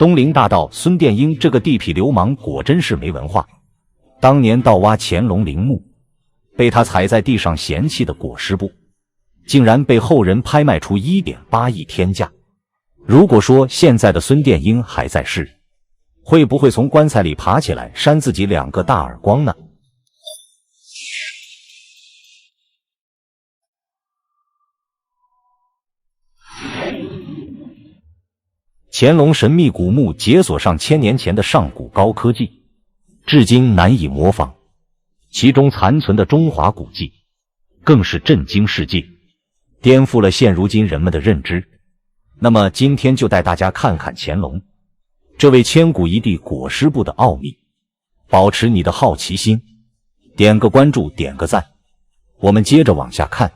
東陵大盜孫殿英這個地痞流氓果真是沒文化。當年盜挖乾隆陵墓，被他踩在地上嫌棄的裹屍布，竟然被後人拍賣出 1.8 億天價。如果说现在的孫殿英還在世，會不會從棺材裡爬起來扇自己2個大耳光呢？乾隆神秘古墓解锁上1000年前的上古高科技，至今难以模仿，其中殘存的中華古蹟更是震驚世界，顛覆了現如今人們的認知。那麼今天就帶大家看看乾隆這位千古一帝裹屍布的奧秘。保持你的好奇心，點個關注，點個讚。我們接着往下看。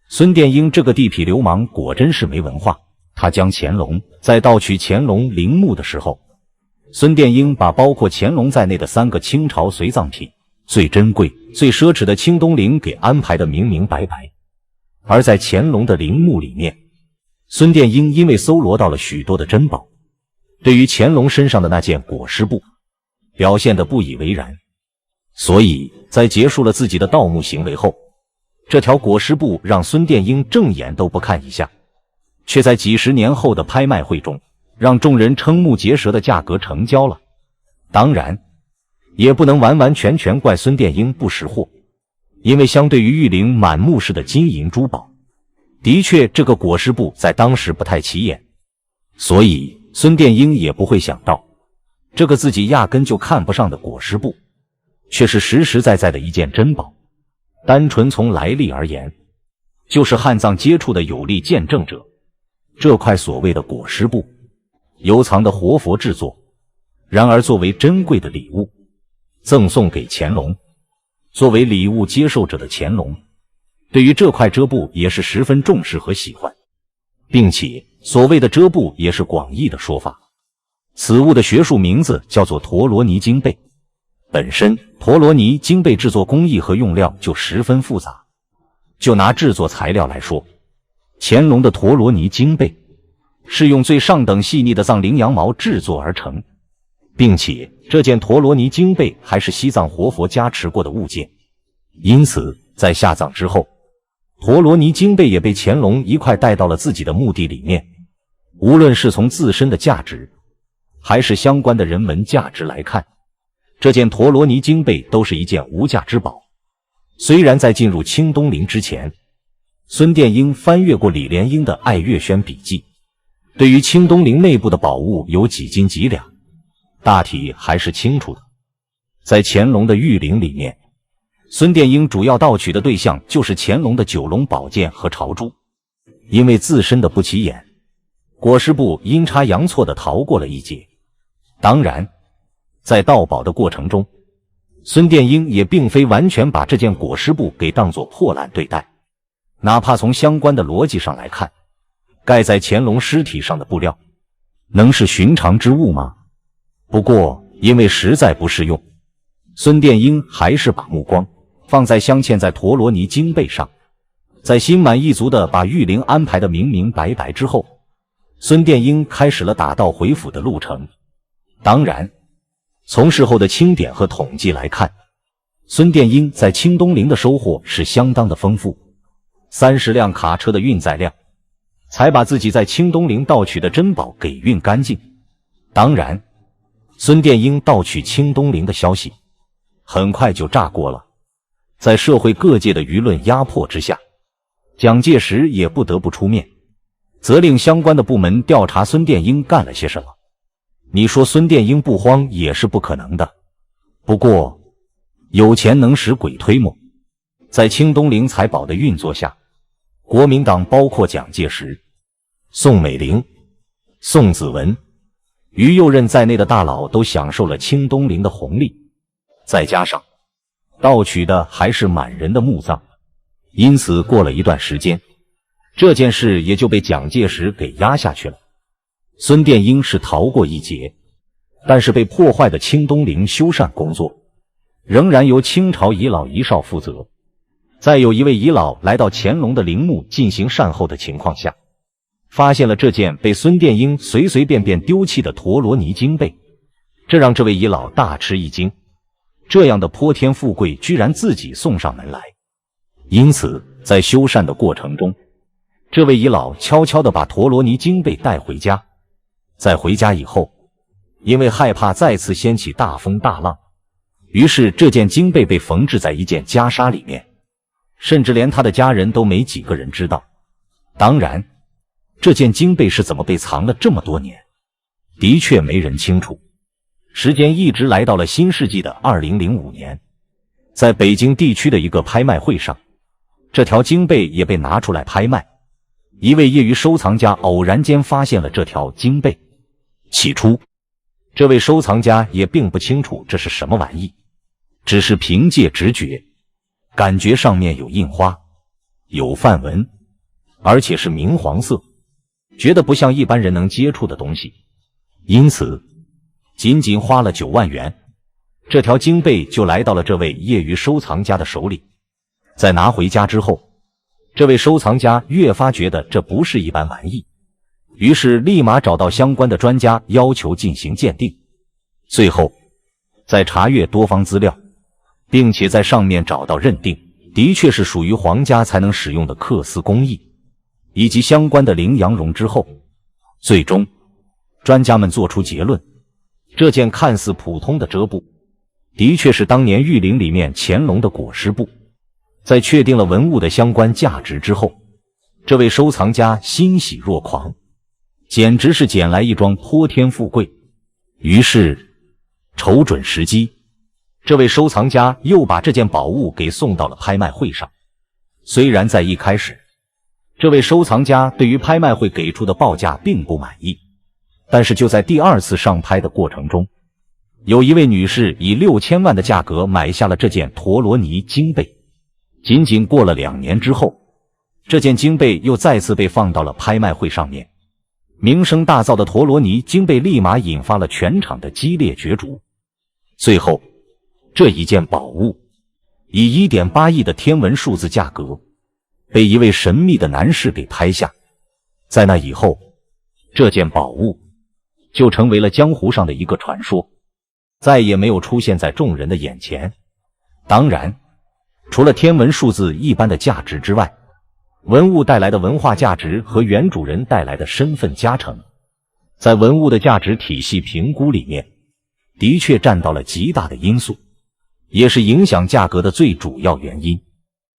孫殿英這個地痞流氓果真是沒文化。他將乾隆在盜取乾隆陵墓的時候，孫殿英把包括乾隆在內的3個清朝隨葬品最珍貴、最奢侈的清东陵給安排得明明白白。而在乾隆的陵墓裡面，孫殿英因為搜羅到了許多的珍寶，對於乾隆身上的那件裹屍布表現得不以為然，所以在結束了自己的盜墓行為後，這條裹屍布讓孫殿英正眼都不看一下，卻在幾十年後的拍賣會中讓眾人瞠目結舌的價格成交了。當然也不能完完全全怪孫殿英不識貨，因為相对於玉陵滿墓室的金銀珠寶，的確這個裹屍布在當時不太起眼，所以孫殿英也不會想到，這個自己壓根就看不上的裹屍布卻是實實在在的一件珍寶。單純從來歷而言，就是漢藏接觸的有力見證者。這塊所謂的裹屍布由藏的活佛制作，然而作為珍貴的禮物贈送給乾隆。作為禮物接受者的乾隆對於這塊遮布也是十分重視和喜歡，並且所謂的遮布也是廣義的說法。此物的学術名字叫做陀羅尼經被。本身陀羅尼经被制作工藝和用料就十分複雜，就拿制作材料來說，乾隆的陀羅尼经被是用最上等細膩的藏羚羊毛制作而成，並且這件陀羅尼经被還是西藏活佛加持過的物件，因此在下葬之後，陀羅尼经被也被乾隆一塊帶到了自己的墓地裡面。無論是從自身的價值還是相關的人文價值來看，這件陀羅尼经被都是一件無價之寶。雖然在進入清東陵之前，孫殿英翻閱過李蓮英的《愛月軒筆記》，對於清東陵內部的寶物有幾斤幾兩，大體還是清楚的。在乾隆的玉陵裡面，孫殿英主要盜取的對象就是乾隆的9龍寶劍和朝珠。因為自身的不起眼，裹屍布陰差陽錯地逃過了一劫。當然在盜寶的過程中，孫殿英也並非完全把這件裹屍布給當作破爛對待。哪怕從相關的邏輯上來看，蓋在乾隆屍體上的布料能是尋常之物嗎？不過因為實在不適用，孫殿英還是把目光放在鑲嵌在陀羅尼经被上。在心滿意足地把玉陵安排得明明白白之後，孫殿英開始了打道回府的路程。當然從事後的清點和統計來看，孫殿英在清東陵的收穫是相當的豐富，30輛卡車的運載量才把自己在清東陵盜取的珍寶給運乾淨。當然孫殿英盜取清東陵的消息很快就炸鍋了，在社會各界的輿論壓迫之下，蔣介石也不得不出面，責令相關的部門調查孫殿英幹了些什麼。你說孫殿英不慌也是不可能的，不過有錢能使鬼推磨。在清東陵財寶的運作下，國民黨包括蔣介石、宋美齡、宋子文、於右任在內的大佬都享受了清東陵的紅利，再加上盜取的還是滿人的墓葬，因此過了一段時間，這件事也就被蔣介石給壓下去了。孫殿英是逃過一劫，但是被破壞的清東陵修繕工作仍然由清朝遺老遗少負責。在有一位遺老來到乾隆的陵墓進行善後的情況下，發現了這件被孫殿英隨隨便便丟棄的陀羅尼經被，這讓這位遺老大吃一驚，這樣的潑天富貴居然自己送上門来。因此在修繕的過程中，這位遺老悄悄地把陀羅尼经被帶回家。在回家以後，因為害怕再次掀起大風大浪，於是這件经被被縫制在一件袈裟裡面，甚至連他的家人都沒幾個人知道。當然，這件经被是怎麼被藏了這麼多年，的確沒人清楚。時間一直來到了新世紀的2005年，在北京地區的一個拍賣會上，這條经被也被拿出來拍賣。一位業餘收藏家偶然間發現了這條经被，起初這位收藏家也並不清楚這是什麼玩意，只是憑借直覺，感覺上面有印花，有梵文，而且是明黃色，覺得不像一般人能接觸的東西，因此僅僅花了9萬元，這條经被就來到了這位業余收藏家的手裡。在拿回家之後，這位收藏家越發覺得這不是一般玩意，於是立馬找到相關的專家要求進行鑑定。最後在查閱多方資料，並且在上面找到認定的確是屬於皇家才能使用的緂絲工藝以及相關的羚羊绒之後，最終專家們做出結論，這件看似普通的遮布的確是當年玉陵裡面乾隆的裹屍布。在確定了文物的相關價值之後，這位收藏家欣喜若狂，簡直是撿来一樁潑天富貴。於是瞅準時機，這位收藏家又把這件寶物給送到了拍賣會上。雖然在一開始，這位收藏家對於拍賣會給出的報價並不滿意，但是就在第2次上拍的過程中，有一位女士以6000萬的價格買下了這件陀羅尼经被。僅僅過了2年之後，這件经被又再次被放到了拍賣會上面。名聲大噪的陀羅尼经被立馬引發了全場的激烈角逐。最後，這一件寶物以 1.8 億的天文數字價格被一位神秘的男士給拍下。在那以後，這件寶物就成為了江湖上的一個傳說，再也沒有出現在眾人的眼前。當然，除了天文數字一般的價值之外，文物帶來的文化價值和原主人带来的身份加成，在文物的價值體系評估裡面，的確佔到了極大的因素，也是影響價格的最主要原因。